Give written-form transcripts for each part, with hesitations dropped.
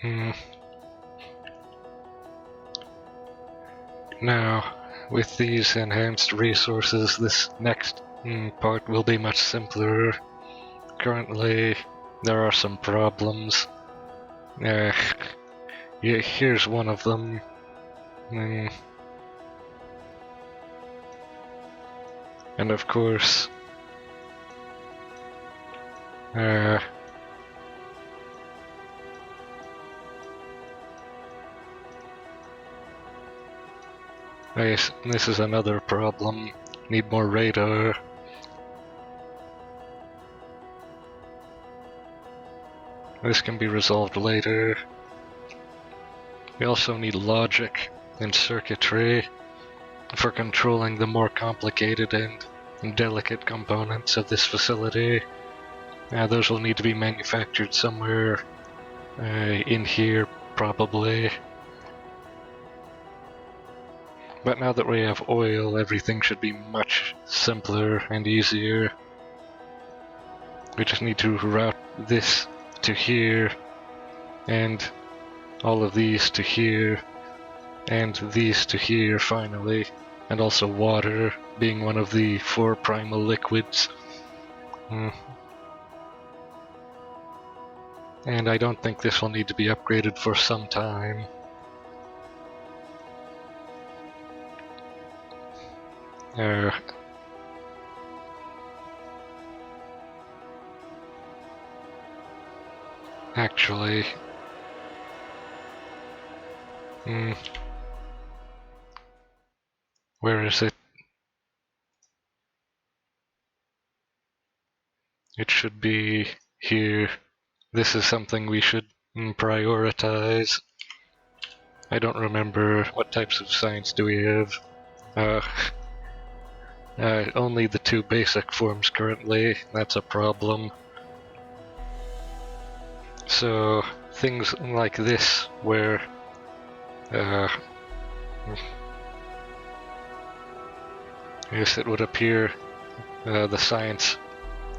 Mm. Now, with these enhanced resources, this next part will be much simpler. Currently, there are some problems. Yeah, here's one of them. And of course, this is another problem. Need more radar. This can be resolved later. We also need logic and circuitry for controlling the more complicated and delicate components of this facility. Those will need to be manufactured somewhere in here, probably. But now that we have oil, everything should be much simpler and easier. We just need to route this to here, and all of these to here, and these to here finally, and also water being one of the 4 primal liquids. And I don't think this will need to be upgraded for some time. Actually, where is it? It should be here. This is something we should prioritize. I don't remember what types of science do we have. Only the 2 basic forms currently. That's a problem. So things like this, where yes, it would appear the science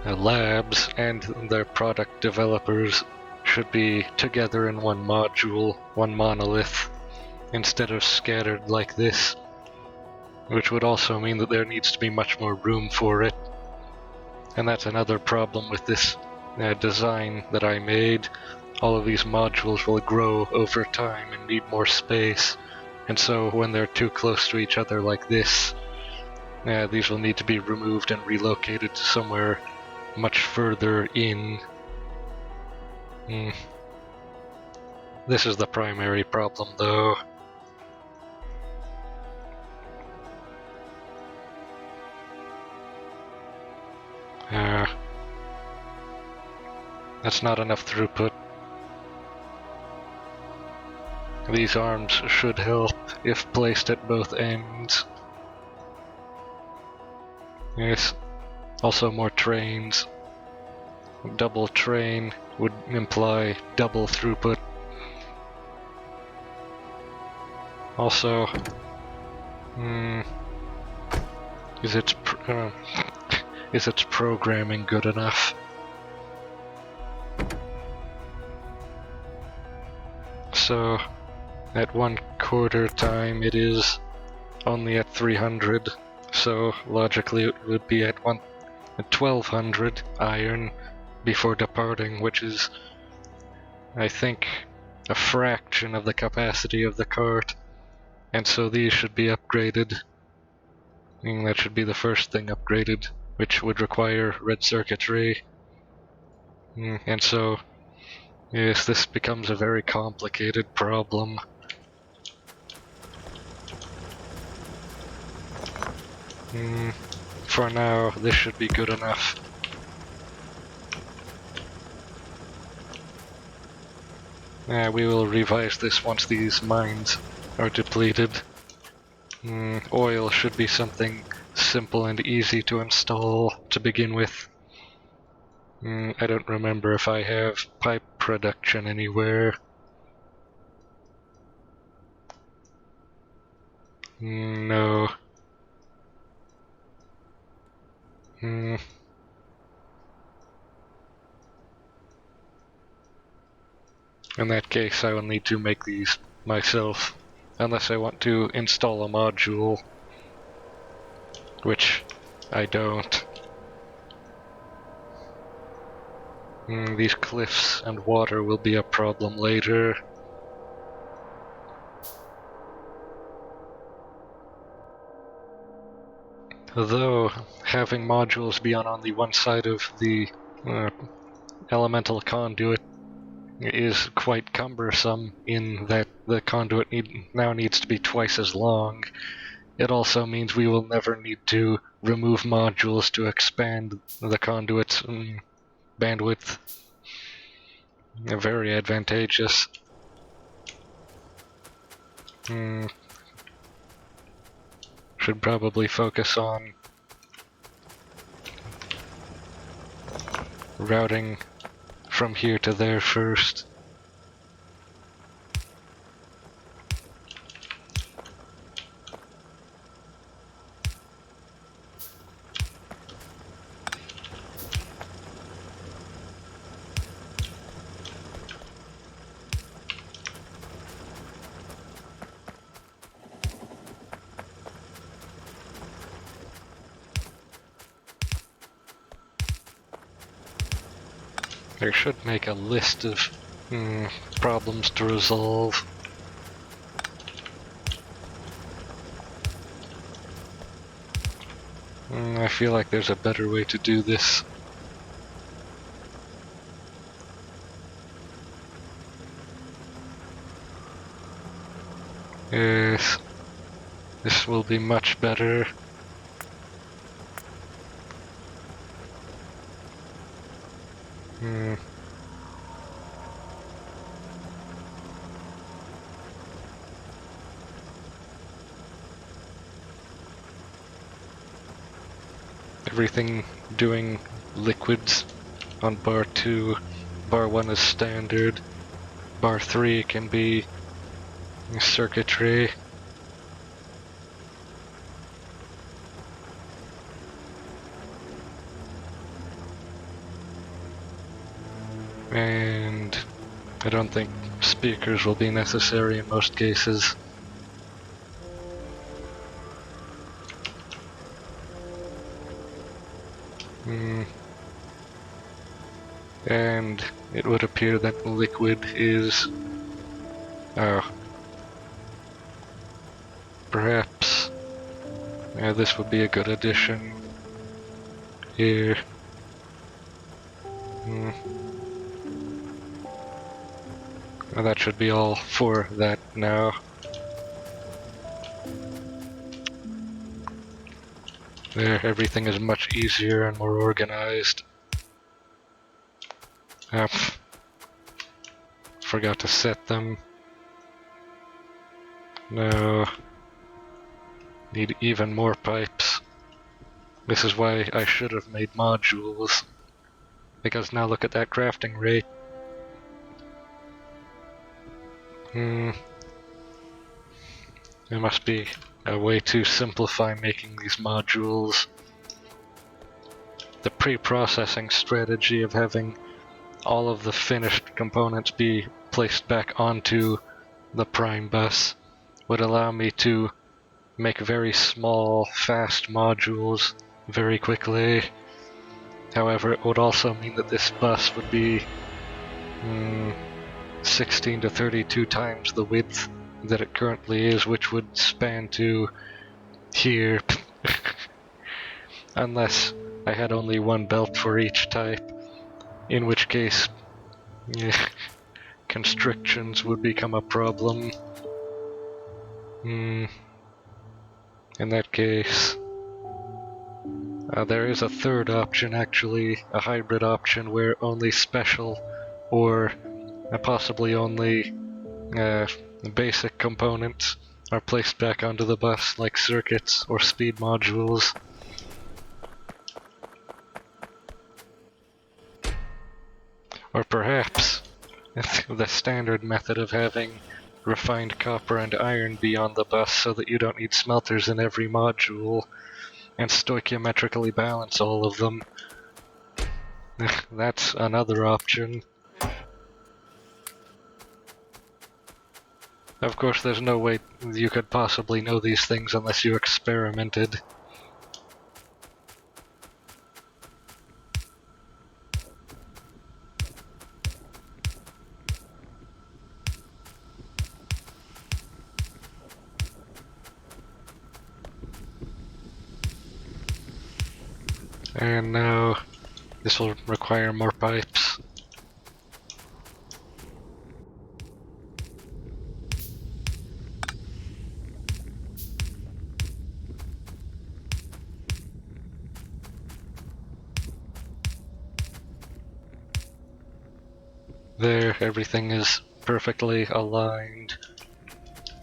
labs and their product developers should be together in one module, one monolith, instead of scattered like this, which would also mean that there needs to be much more room for it. And that's another problem with this design that I made. All of these modules will grow over time and need more space, and so when they're too close to each other like this, these will need to be removed and relocated to somewhere much further in. This is the primary problem, though. That's not enough throughput. These arms should help if placed at both ends. Yes, also more trains. Double train would imply double throughput. Also, is its programming good enough? So, at 1/4 time it is only at 300, so logically it would be at 1200 iron before departing, which is, I think, a fraction of the capacity of the cart, and so these should be upgraded. That should be the first thing upgraded, which would require red circuitry. And so, yes, this becomes a very complicated problem. For now, this should be good enough. We will revise this once these mines are depleted. Oil should be something simple and easy to install to begin with. I don't remember if I have pipe production anywhere. No. In that case, I will need to make these myself, unless I want to install a module, which I don't. These cliffs and water will be a problem later. Though having modules be on only one side of the elemental conduit is quite cumbersome in that the conduit now needs to be twice as long. It also means we will never need to remove modules to expand the conduit's bandwidth. Very advantageous. Should probably focus on routing from here to there first. I should make a list of problems to resolve. I feel like there's a better way to do this. Yes, this will be much better. Everything doing liquids on bar 2. Bar 1 is standard. Bar 3 can be circuitry. And I don't think speakers will be necessary in most cases. And it would appear that liquid is perhaps this would be a good addition here. Well, that should be all for that now. There, everything is much easier and more organized. Forgot to set them. No. Need even more pipes. This is why I should have made modules. Because now look at that crafting rate. There must be a way to simplify making these modules. The pre-processing strategy of having all of the finished components be placed back onto the prime bus would allow me to make very small, fast modules very quickly. However, it would also mean that this bus would be 16 to 32 times the width that it currently is, which would span to here. Unless I had only one belt for each type, in which case constrictions would become a problem. In that case, there is a third option, actually, a hybrid option where only special or possibly only basic components are placed back onto the bus, like circuits or speed modules. Or perhaps the standard method of having refined copper and iron be on the bus so that you don't need smelters in every module, and stoichiometrically balance all of them. That's another option. Of course, there's no way you could possibly know these things unless you experimented. And now this will require more pipes. There, everything is perfectly aligned.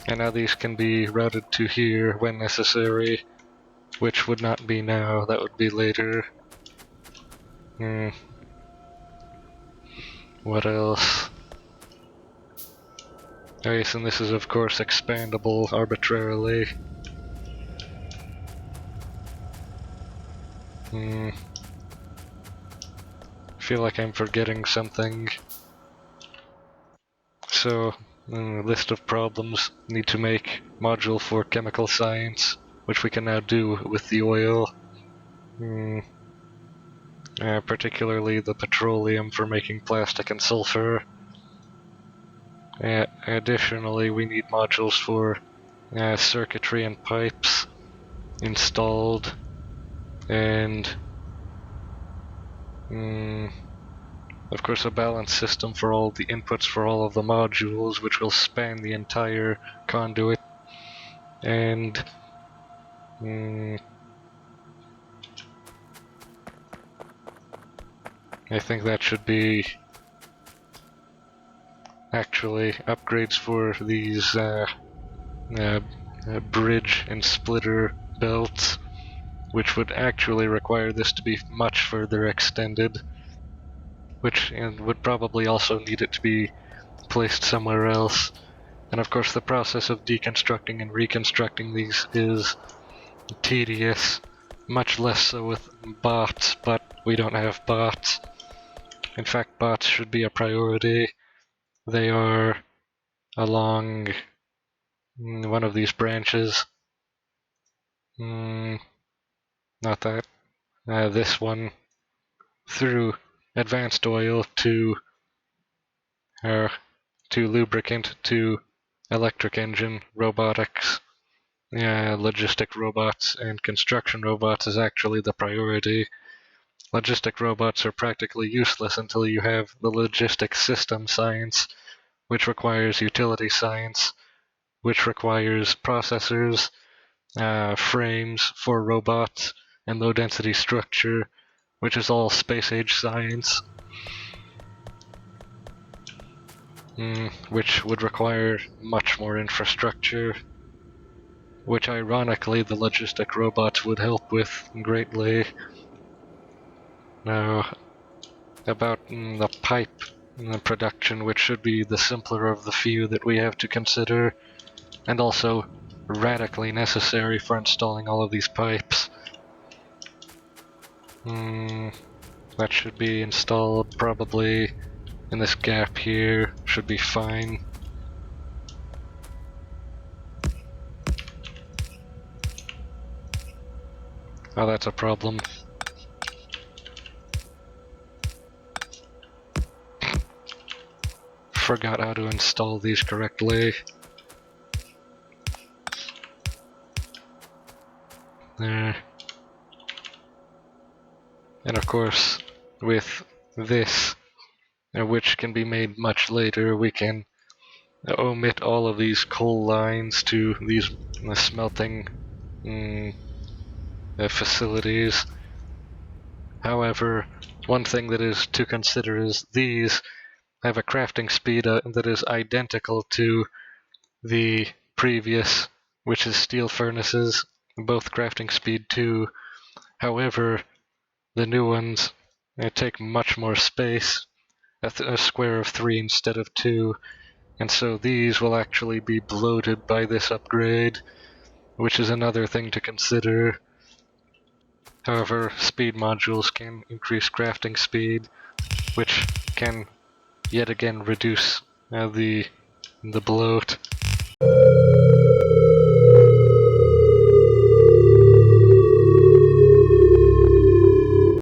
And now these can be routed to here when necessary, which would not be now, that would be later. What else? Oh yes, and this is of course expandable arbitrarily. Feel like I'm forgetting something. So, list of problems. Need to make module for chemical science, which we can now do with the oil. Particularly the petroleum for making plastic and sulfur. Additionally, we need modules for circuitry and pipes installed, and of course a balance system for all the inputs for all of the modules, which will span the entire conduit. And I think that should be actually upgrades for these bridge and splitter belts, which would actually require this to be much further extended, which would probably also need it to be placed somewhere else. And of course the process of deconstructing and reconstructing these is tedious, much less so with bots, but we don't have bots. In fact, bots should be a priority. They are along one of these branches. Not that. This one. Through advanced oil to lubricant to electric engine, robotics, logistic robots, and construction robots is actually the priority. Logistic robots are practically useless until you have the logistic system science, which requires utility science, which requires processors, frames for robots, and low density structure, which is all space age science. Which would require much more infrastructure, which ironically the logistic robots would help with greatly. Now, about the pipe production, which should be the simpler of the few that we have to consider, and also radically necessary for installing all of these pipes. That should be installed probably in this gap here, should be fine. Oh, that's a problem. Forgot how to install these correctly. There. And of course, with this, which can be made much later, we can omit all of these coal lines to these smelting facilities. However, one thing that is to consider is these have a crafting speed that is identical to the previous, which is steel furnaces, both crafting speed 2. However, the new ones take much more space, a square of 3 instead of 2, and so these will actually be bloated by this upgrade, which is another thing to consider. However, speed modules can increase crafting speed, which can yet again reduce the bloat.